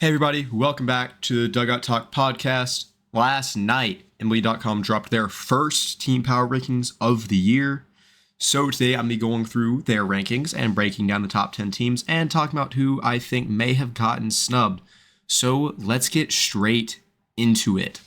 Hey everybody, welcome back to the Dugout Talk Podcast. Last night, MLB.com dropped their first team power rankings of the year. So today I'm going to be going through their rankings and breaking down the top 10 teams and talking about who I think may have gotten snubbed. So let's get straight into it.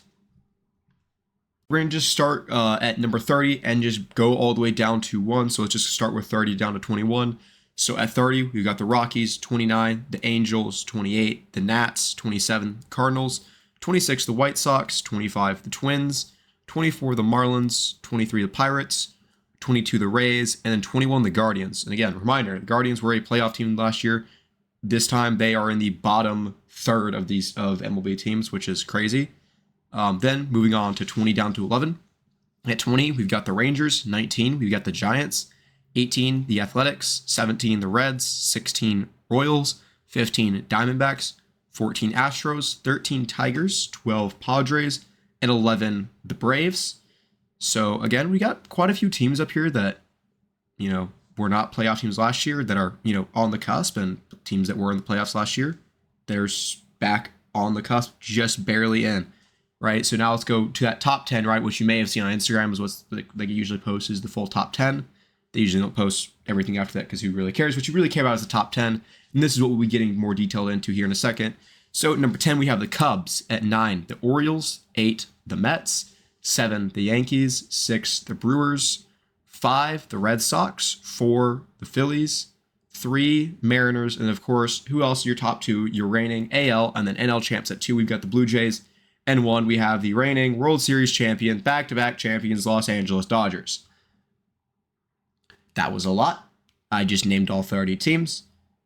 We're going to just start at number 30 and just go all the way down to 1. So let's just start with 30 down to 21. So at 30, we've got the Rockies, 29, the Angels, 28, the Nats, 27, Cardinals, 26, the White Sox, 25, the Twins, 24, the Marlins, 23, the Pirates, 22, the Rays, and then 21, the Guardians. And again, reminder, the Guardians were a playoff team last year. This time, they are in the bottom third of MLB teams, which is crazy. Then moving on to 20 down to 11. At 20, we've got the Rangers, 19, we've got the Giants, 18, the Athletics, 17, the Reds, 16, Royals, 15, Diamondbacks, 14, Astros, 13, Tigers, 12, Padres, and 11, the Braves. So again, we got quite a few teams up here that, were not playoff teams last year that are, on the cusp, and teams that were in the playoffs last year, they're back on the cusp, just barely in, right? So now let's go to that top 10, right, which you may have seen on Instagram is what's like you usually post is the full top 10. They usually don't post everything after that because who really cares? What you really care about is the top 10. And this is what we'll be getting more detailed into here in a second. So at number 10, we have the Cubs. At 9, the Orioles. 8, the Mets. 7, the Yankees. 6, the Brewers. 5, the Red Sox. 4, the Phillies. 3, Mariners. And of course, who else are your top 2? Your reigning AL and then NL champs. At 2, we've got the Blue Jays. And 1, we have the reigning World Series champion, back-to-back champions, Los Angeles Dodgers. That was a lot. I just named all 30 teams.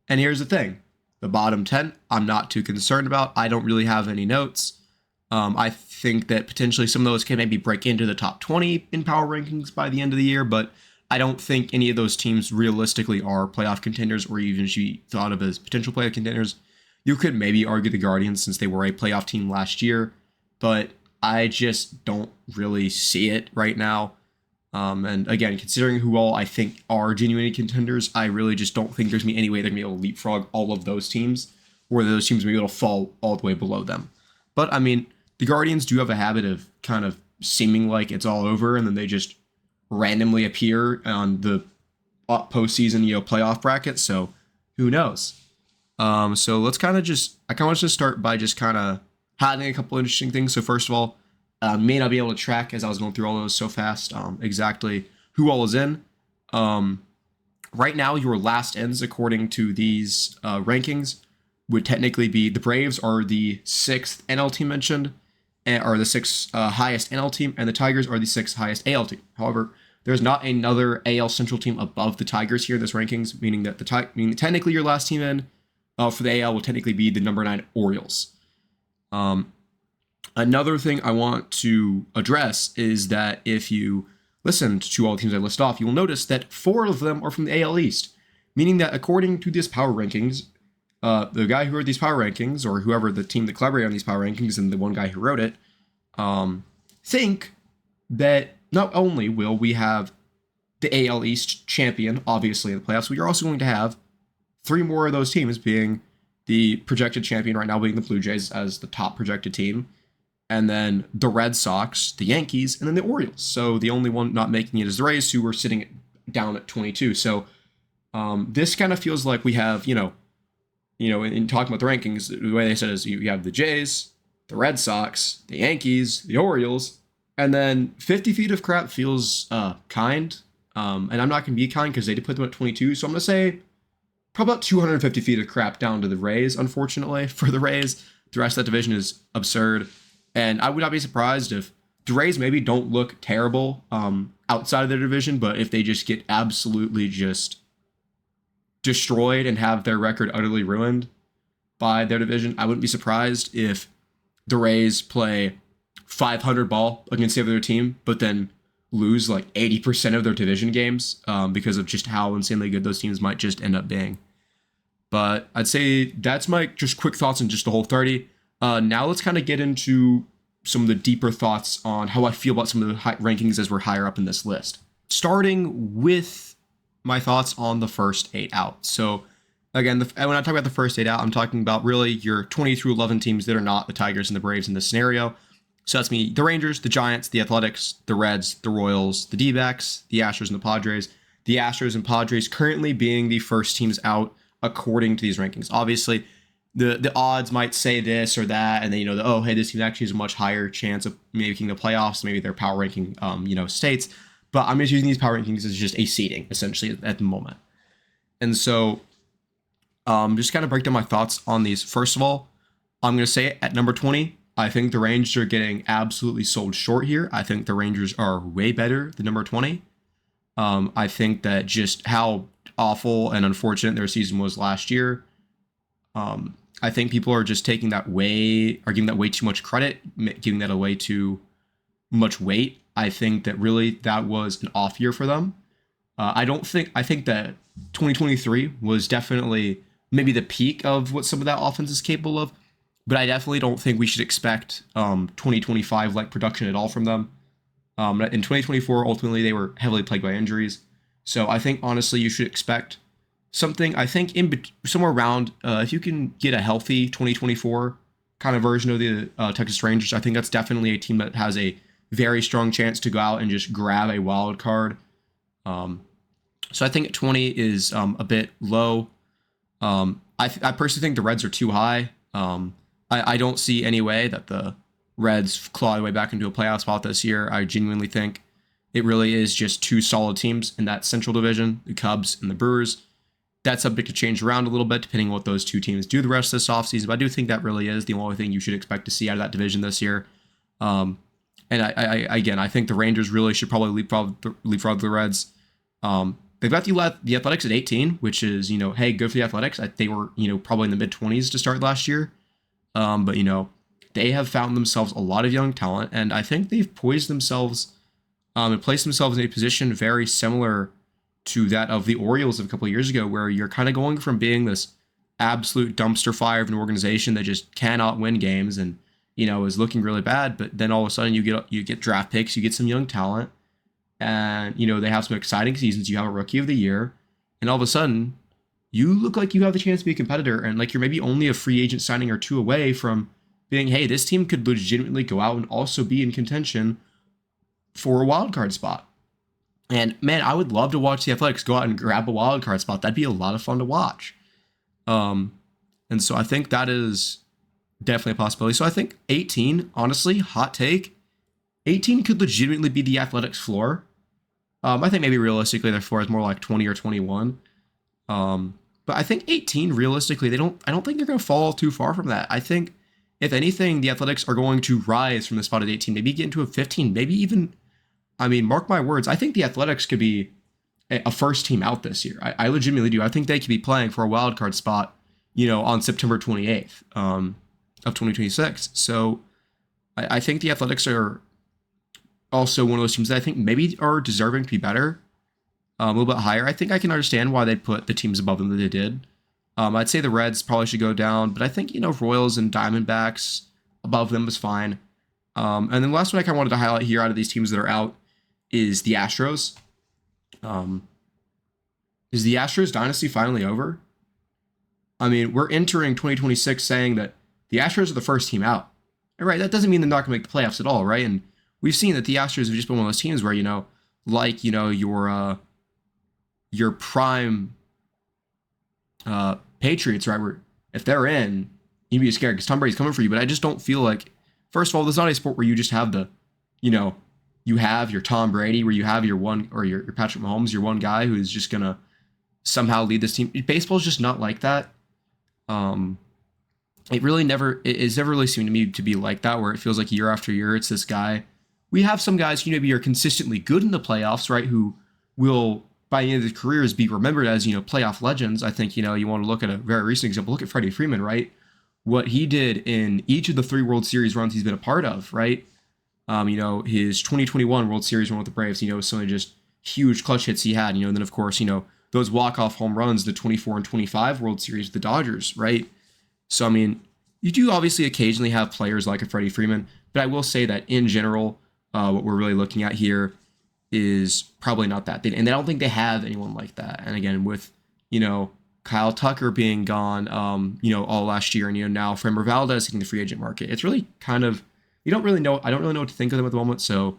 And here's the thing. The bottom 10, I'm not too concerned about. I don't really have any notes. I think that potentially some of those can maybe break into the top 20 in power rankings by the end of the year, but I don't think any of those teams realistically are playoff contenders or even should be thought of as potential playoff contenders. You could maybe argue the Guardians since they were a playoff team last year, but I just don't really see it right now. And again, considering who all I think are genuine contenders, I really just don't think there's any way they're going to be able to leapfrog all of those teams, or those teams will be able to fall all the way below them. But I mean, the Guardians do have a habit of kind of seeming like it's all over, and then they just randomly appear on the postseason, playoff bracket. So who knows? So let's kind of I want to start by just kind of highlighting a couple interesting things. So first of all, may not be able to track as I was going through all those so fast exactly who all is in. Right now, your last ends, according to these rankings, would technically be the Braves are the 6th NL team mentioned, or the 6th highest NL team, and the Tigers are the 6th highest AL team. However, there's not another AL Central team above the Tigers here in this rankings, meaning that technically your last team in for the AL will technically be the number 9 Orioles. Another thing I want to address is that if you listened to all the teams I list off, you will notice that 4 of them are from the AL East, meaning that according to this power rankings, the guy who wrote these power rankings, or whoever the team that collaborated on these power rankings and the one guy who wrote it, think that not only will we have the AL East champion, obviously, in the playoffs, we are also going to have 3 more of those teams being the projected champion right now being the Blue Jays as the top projected team, and then the Red Sox, the Yankees, and then the Orioles. So the only one not making it is the Rays, who were sitting down at 22. So this kind of feels like we have, in talking about the rankings, the way they said is you have the Jays, the Red Sox, the Yankees, the Orioles, and then 50 feet of crap feels kind. And I'm not going to be kind because they did put them at 22. So I'm going to say probably about 250 feet of crap down to the Rays, unfortunately, for the Rays. The rest of that division is absurd. And I would not be surprised if the Rays maybe don't look terrible outside of their division, but if they just get absolutely just destroyed and have their record utterly ruined by their division, I wouldn't be surprised if the Rays play 500 ball against the other team, but then lose like 80% of their division games because of just how insanely good those teams might just end up being. But I'd say that's my just quick thoughts on just the whole 30. Now let's kind of get into some of the deeper thoughts on how I feel about some of the rankings as we're higher up in this list. Starting with my thoughts on the first 8 out. So Again, when I talk about the first 8 out, I'm talking about really your 20 through 11 teams that are not the Tigers and the Braves in this scenario. So that's me, the Rangers, the Giants, the Athletics, the Reds, the Royals, the D-backs, the Astros, and the Padres. The Astros and Padres currently being the first teams out according to these rankings. Obviously, the odds might say this or that, and then oh hey, this team actually has a much higher chance of making the playoffs. Maybe their power ranking states, but I'm just using these power rankings as just a seeding essentially at the moment. And so just kind of break down my thoughts on these. First of all, I'm going to say at number 20, I think the Rangers are getting absolutely sold short here. I think the Rangers are way better than number 20. I think that just how awful and unfortunate their season was last year. I think people are just giving that way too much credit, giving that away too much weight. I think that really that was an off year for them. I think that 2023 was definitely maybe the peak of what some of that offense is capable of, but I definitely don't think we should expect 2025 like production at all from them. In 2024, ultimately they were heavily plagued by injuries, so I think honestly you should expect something. I think somewhere around if you can get a healthy 2024 kind of version of the Texas Rangers, I think that's definitely a team that has a very strong chance to go out and just grab a wild card. So I think 20 is a bit low. I personally think the Reds are too high. I don't see any way that the Reds claw their way back into a playoff spot this year. I genuinely think it really is just two solid teams in that Central Division, the Cubs and the Brewers. That's subject to change around a little bit depending on what those two teams do the rest of this offseason. But I do think that really is the only thing you should expect to see out of that division this year. And I think the Rangers really should probably leapfrog the Reds. They've got the Athletics at 18, which is, hey, good for the Athletics. They were, probably in the mid-20s to start last year. But, they have found themselves a lot of young talent, and I think they've poised themselves and placed themselves in a position very similar to that of the Orioles of a couple of years ago, where you're kind of going from being this absolute dumpster fire of an organization that just cannot win games and, is looking really bad, but then all of a sudden you get draft picks, you get some young talent, and they have some exciting seasons. You have a rookie of the year, and all of a sudden you look like you have the chance to be a competitor, and like you're maybe only a free agent signing or two away from being, hey, this team could legitimately go out and also be in contention for a wild card spot. And man, I would love to watch the Athletics go out and grab a wild card spot. That'd be a lot of fun to watch. And so I think that is definitely a possibility. So I think 18, honestly, hot take, 18 could legitimately be the Athletics floor. I think maybe realistically their floor is more like 20 or 21. But I think 18, realistically, I don't think they're going to fall too far from that. I think, if anything, the Athletics are going to rise from the spot at 18, maybe get into a 15, maybe even, mark my words, I think the Athletics could be a first team out this year. I legitimately do. I think they could be playing for a wild card spot, on September 28th of 2026. So I think the Athletics are also one of those teams that I think maybe are deserving to be better, a little bit higher. I think I can understand why they put the teams above them that they did. I'd say the Reds probably should go down, but I think, Royals and Diamondbacks above them is fine. And then the last one I kind of wanted to highlight here out of these teams that are out is the Astros. Is the Astros dynasty finally over? We're entering 2026 saying that the Astros are the first team out. And right, that doesn't mean they're not going to make the playoffs at all, right? And we've seen that the Astros have just been one of those teams where, your prime Patriots, right? Where if they're in, you'd be scared because Tom Brady's coming for you. But I just don't feel like, first of all, there's not a sport where you just have you have your Tom Brady, where you have your one, or your Patrick Mahomes, your one guy who is just gonna somehow lead this team. Baseball's just not like that. It's never really seemed to me to be like that, where it feels like year after year it's this guy. We have some guys who maybe are consistently good in the playoffs, right? Who will, by the end of their careers, be remembered as, playoff legends. I think, you want to look at a very recent example. Look at Freddie Freeman, right? What he did in each of the 3 World Series runs he's been a part of, right? His 2021 World Series run with the Braves, some of just huge clutch hits he had, and then of course, those walk-off home runs, the 24 and 25 World Series with the Dodgers, right? So, you do obviously occasionally have players like a Freddie Freeman, but I will say that in general, what we're really looking at here is probably not that. And I don't think they have anyone like that. And again, with, Kyle Tucker being gone, all last year, and now Framber Valdez hitting the free agent market. It's really kind of you don't really know. I don't really know what to think of them at the moment. So,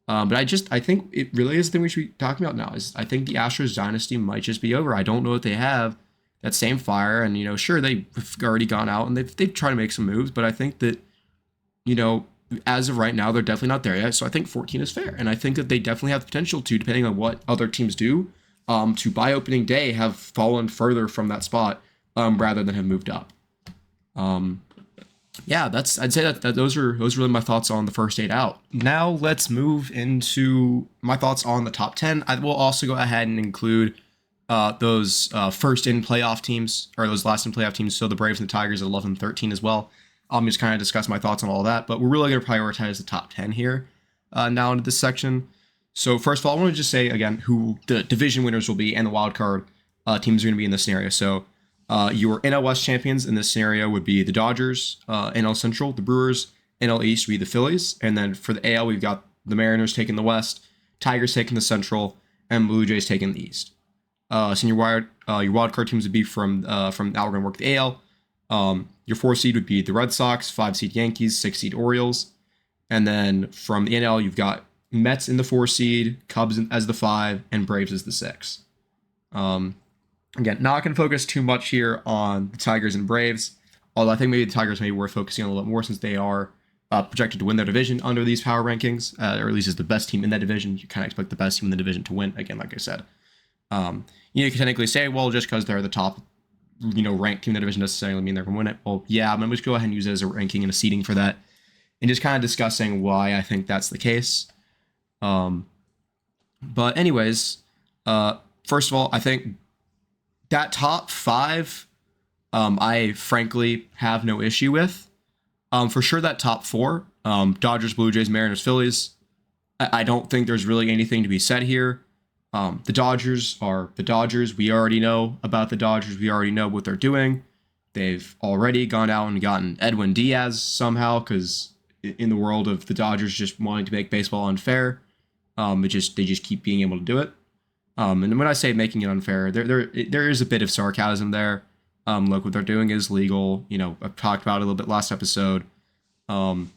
but I think it really is the thing we should be talking about now. Is I think the Astros dynasty might just be over. I don't know if they have that same fire, and sure they've already gone out and they've tried to make some moves, but I think that as of right now, they're definitely not there yet. So I think 14 is fair. And I think that they definitely have the potential to, depending on what other teams do, to by opening day have fallen further from that spot rather than have moved up. I'd say that those are really my thoughts on the first 8 out. Now let's move into my thoughts on the top 10. I will also go ahead and include those first in playoff teams, or those last in playoff teams. So the Braves and the Tigers at 11 and 13 as well. I'll just kind of discuss my thoughts on all that, but we're really going to prioritize the top 10 here now into this section. So first of all, I want to just say again who the division winners will be and the wild card teams are going to be in this scenario. So your NL West champions in this scenario would be the Dodgers, NL Central, the Brewers, NL East would be the Phillies, and then for the AL we've got the Mariners taking the West, Tigers taking the Central, and Blue Jays taking the East. So your wild card teams would be from now we're going to work the AL. Your 4 seed would be the Red Sox, 5 seed Yankees, 6 seed Orioles. And then from the NL, you've got Mets in the 4 seed, Cubs as the 5, and Braves as the 6. Again, not going to focus too much here on the Tigers and Braves, although I think maybe the Tigers may be worth focusing on a little bit more since they are projected to win their division under these power rankings, or at least as the best team in that division. You kind of expect the best team in the division to win, again, like I said. You can technically say, well, just because they're the top ranked team in the division doesn't necessarily mean they're going to win it. Well, yeah, I'm going to just go ahead and use it as a ranking and a seeding for that, and just kind of discussing why I think that's the case. But anyways, first of all, I think that top 5, I frankly have no issue with. For sure, that top 4, Dodgers, Blue Jays, Mariners, Phillies, I don't think there's really anything to be said here. The Dodgers are the Dodgers. We already know about the Dodgers. We already know what they're doing. They've already gone out and gotten Edwin Diaz somehow, because in the world of the Dodgers just wanting to make baseball unfair, they just keep being able to do it. And when I say making it unfair, there is a bit of sarcasm there. Look, what they're doing is legal. I've talked about it a little bit last episode. But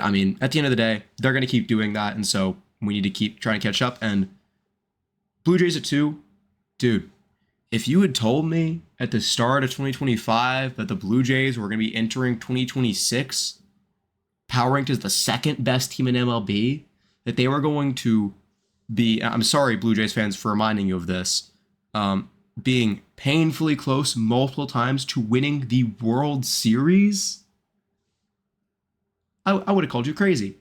I mean, at the end of the day, they're going to keep doing that, and so we need to keep trying to catch up. And Blue Jays at 2, dude, if you had told me at the start of 2025 that the Blue Jays were going to be entering 2026 power ranked as the second best team in MLB, that they were going to be, I'm sorry, Blue Jays fans, for reminding you of this, being painfully close multiple times to winning the World Series, I would have called you crazy.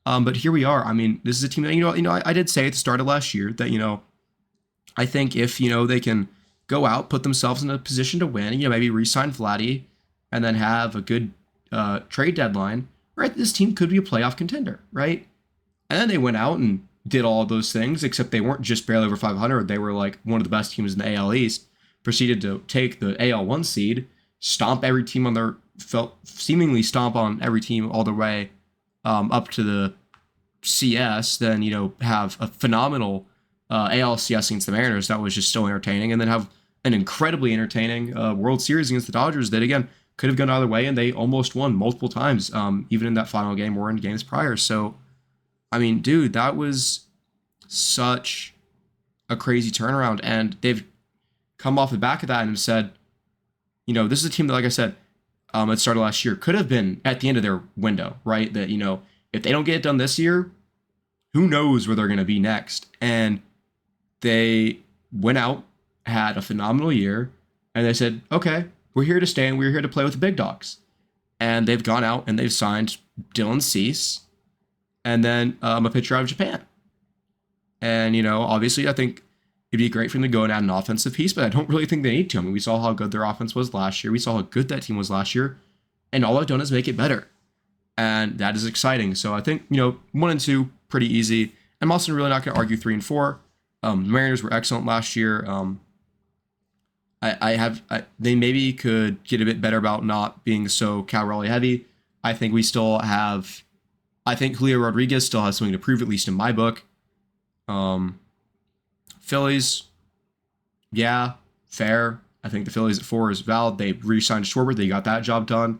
But here we are. I mean, this is a team that, I did say at the start of last year that, I think if, they can go out, put themselves in a position to win, maybe re-sign Vladdy and then have a good trade deadline, right? This team could be a playoff contender, right? And then they went out and did all of those things, except they weren't just barely over 500. They were like one of the best teams in the AL East, proceeded to take the AL 1 seed, stomp every team seemingly stomp on every team all the way up to the CS, then, have a phenomenal ALCS against the Mariners that was just so entertaining, and then have an incredibly entertaining World Series against the Dodgers that, again, could have gone either way, and they almost won multiple times, even in that final game or in games prior. So, I mean, dude, that was such a crazy turnaround, and they've come off the back of that and have said, this is a team that, like I said, at the start of last year, could have been at the end of their window, right? That, if they don't get it done this year, who knows where they're going to be next? And they went out, had a phenomenal year, and they said, okay, we're here to stay and we're here to play with the big dogs. And they've gone out and they've signed Dylan Cease and then a pitcher out of Japan. And, obviously I think it'd be great for them to go and add an offensive piece, but I don't really think they need to. I mean, we saw how good their offense was last year. We saw how good that team was last year. And all I've done is make it better. And that is exciting. So I think, 1 and 2, pretty easy. I'm also really not going to argue 3 and 4. The Mariners were excellent last year. They maybe could get a bit better about not being so Cal Raleigh heavy. I think Julio Rodriguez still has something to prove, at least in my book. Phillies, yeah, fair. I think the Phillies at 4 is valid. They re-signed Schwarber. They got that job done.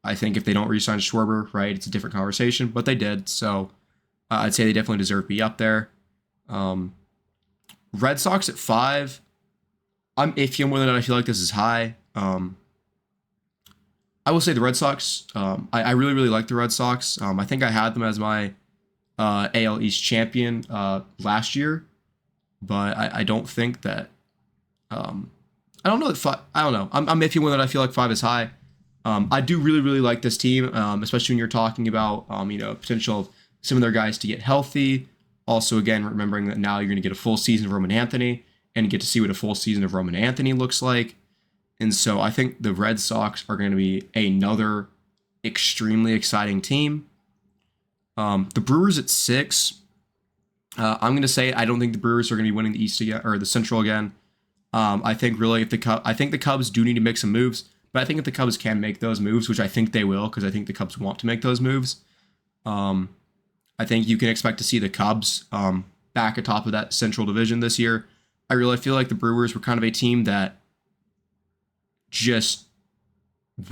I think if they don't re-sign Schwarber, right, it's a different conversation, but they did. So I'd say they definitely deserve to be up there. Red Sox at 5. I'm iffy on whether or not I feel like this is high. I will say the Red Sox. I really, really like the Red Sox. I think I had them as my AL East champion last year, but I don't think that. I don't know that 5. I don't know. I'm iffy whether I feel like 5 is high. I do really, really like this team, especially when you're talking about potential of some of their guys to get healthy. Also, again, remembering that now you're going to get a full season of Roman Anthony and get to see what a full season of Roman Anthony looks like. And so I think the Red Sox are going to be another extremely exciting team. The Brewers at 6. I'm going to say I don't think the Brewers are going to be winning the East again or the Central again. I think really if the Cubs do need to make some moves, but I think if the Cubs can make those moves, which I think they will, because I think the Cubs want to make those moves, I think you can expect to see the Cubs back atop of that Central Division this year. I really feel like the Brewers were kind of a team that just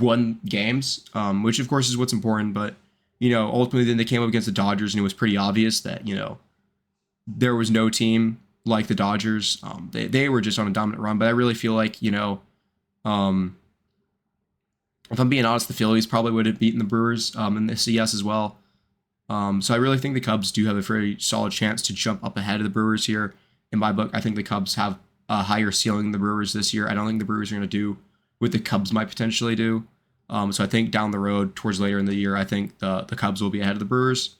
won games, which of course is what's important. But, ultimately then they came up against the Dodgers and it was pretty obvious that, there was no team like the Dodgers. They were just on a dominant run. But I really feel like, if I'm being honest, the Phillies probably would have beaten the Brewers in the CS as well. So I really think the Cubs do have a very solid chance to jump up ahead of the Brewers here. In my book, I think the Cubs have a higher ceiling than the Brewers this year. I don't think the Brewers are going to do what the Cubs might potentially do. So I think down the road, towards later in the year, I think the Cubs will be ahead of the Brewers.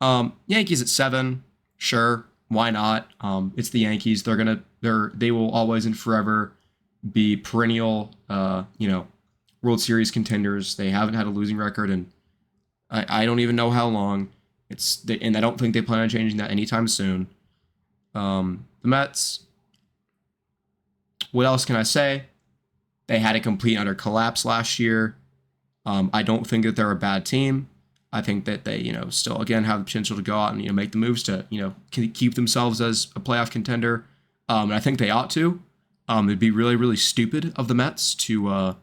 Yankees at 7, sure, why not? It's the Yankees. They will always and forever be perennial, World Series contenders. They haven't had a losing record, and I don't even know how long. And I don't think they plan on changing that anytime soon. The Mets. What else can I say? They had a complete and utter collapse last year. I don't think that they're a bad team. I think that they, still again have the potential to go out and make the moves to keep themselves as a playoff contender. And I think they ought to. It'd be really, really stupid of the Mets to.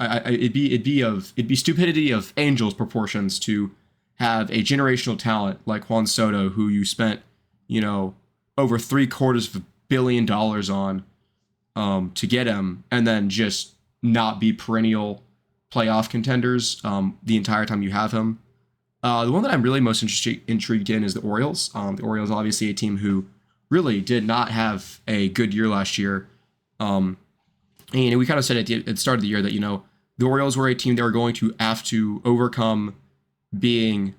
It'd be stupidity of Angels proportions to have a generational talent like Juan Soto, who you spent, over $750 million on to get him, and then just not be perennial playoff contenders the entire time you have him. The one that I'm really most intrigued in is the Orioles. The Orioles, obviously a team who really did not have a good year last year. And we kind of said at the start of the year that, the Orioles were a team that were going to have to overcome being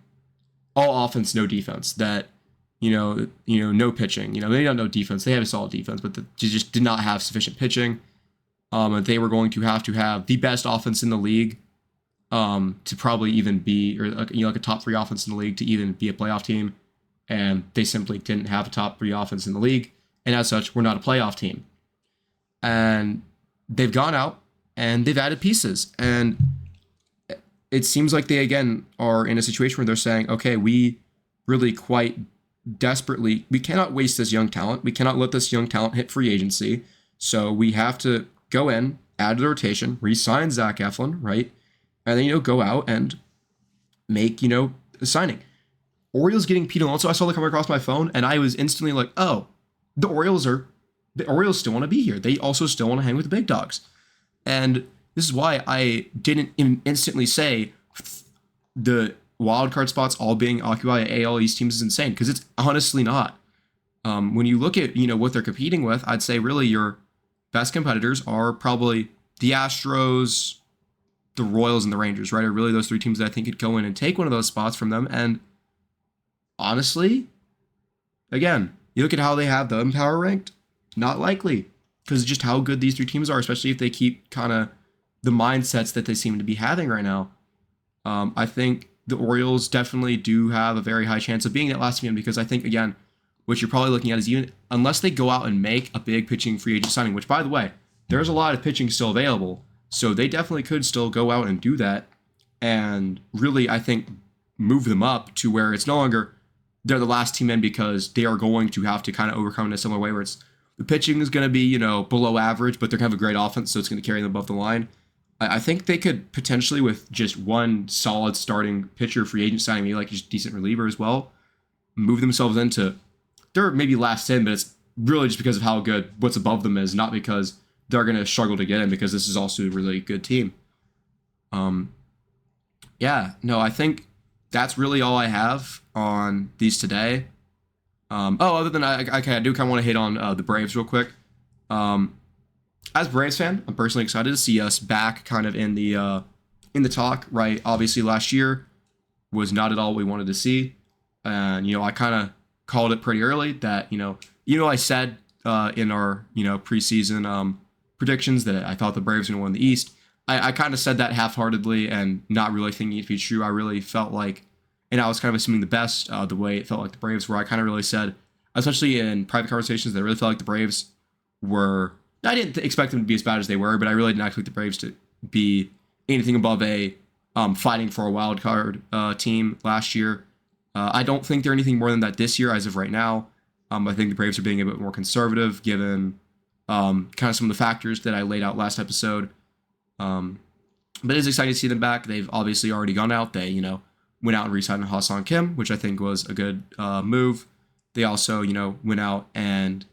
all offense, no defense. That, no pitching. They don't know defense. They have a solid defense, but they just did not have sufficient pitching. And they were going to have the best offense in the league to probably even be, or like a top 3 offense in the league to even be a playoff team. And they simply didn't have a top 3 offense in the league. And as such, we're not a playoff team. And they've gone out and they've added pieces. And it seems like they, again, are in a situation where they're saying, okay, we really quite desperately, we cannot waste this young talent. We cannot let this young talent hit free agency. So we have to go in, add to the rotation, re-sign Zach Eflin, right? And then, go out and make, a signing. Orioles getting Pete Alonso, I saw that come across my phone, and I was instantly like, oh, the Orioles still want to be here. They also still want to hang with the big dogs. And this is why I didn't instantly say the wild card spots all being occupied by AL East teams is insane, because it's honestly not. When you look at, what they're competing with, I'd say really your best competitors are probably the Astros, the Royals, and the Rangers, right? Are really those 3 teams that I think could go in and take one of those spots from them. And honestly, again, you look at how they have them power ranked, not likely, because just how good these 3 teams are, especially if they keep kind of the mindsets that they seem to be having right now. I think the Orioles definitely do have a very high chance of being that last team, because I think, again, what you're probably looking at is even unless they go out and make a big pitching free agent signing, which, by the way, there's a lot of pitching still available, so they definitely could still go out and do that and really, I think, move them up to where it's no longer they're the last team in, because they are going to have to kind of overcome in a similar way where it's The pitching is going to be, below average, but they're going to have a great offense, so it's going to carry them above the line. I think they could potentially, with just one solid starting pitcher, free agent signing, maybe like just decent reliever as well, move themselves into, they're maybe last 10, but it's really just because of how good what's above them is, not because they're going to struggle to get in, because this is also a really good team. I think that's really all I have on these today. Other than I do kind of want to hit on the Braves real quick. As a Braves fan, I'm personally excited to see us back kind of in the talk, right? Obviously, last year was not at all what we wanted to see. And, I kind of called it pretty early that, I said in our, preseason predictions that I thought the Braves were going to win the East. I kind of said that half-heartedly and not really thinking it to be true. I really felt like, and I was kind of assuming the best, the way it felt like the Braves were. I kind of really said, especially in private conversations, that I really felt like the Braves were, I didn't expect them to be as bad as they were, but I really didn't expect the Braves to be anything above a fighting for a wild card team last year. I don't think they're anything more than that this year as of right now. I think the Braves are being a bit more conservative given kind of some of the factors that I laid out last episode. But it's exciting to see them back. They've obviously already gone out. They, went out and re-signed Ha-Seong Kim, which I think was a good move. They also, went out and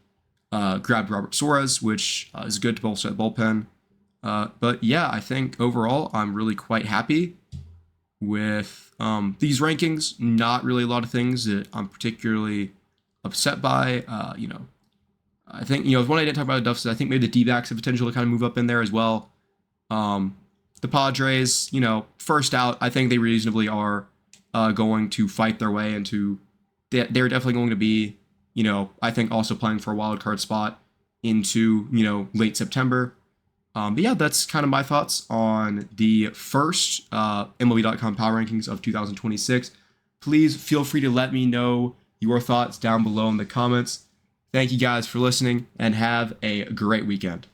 grabbed Robert Suarez, which is good to bolster the bullpen. But yeah, I think overall I'm really quite happy with these rankings. Not really a lot of things that I'm particularly upset by. I think, one I didn't talk about enough is I think maybe the D-backs have potential to kind of move up in there as well. The Padres, first out, I think they reasonably are going to fight their way into, they're definitely going to be, I think also playing for a wild card spot into, late September. But yeah, that's kind of my thoughts on the first MLB.com Power Rankings of 2026. Please feel free to let me know your thoughts down below in the comments. Thank you guys for listening and have a great weekend.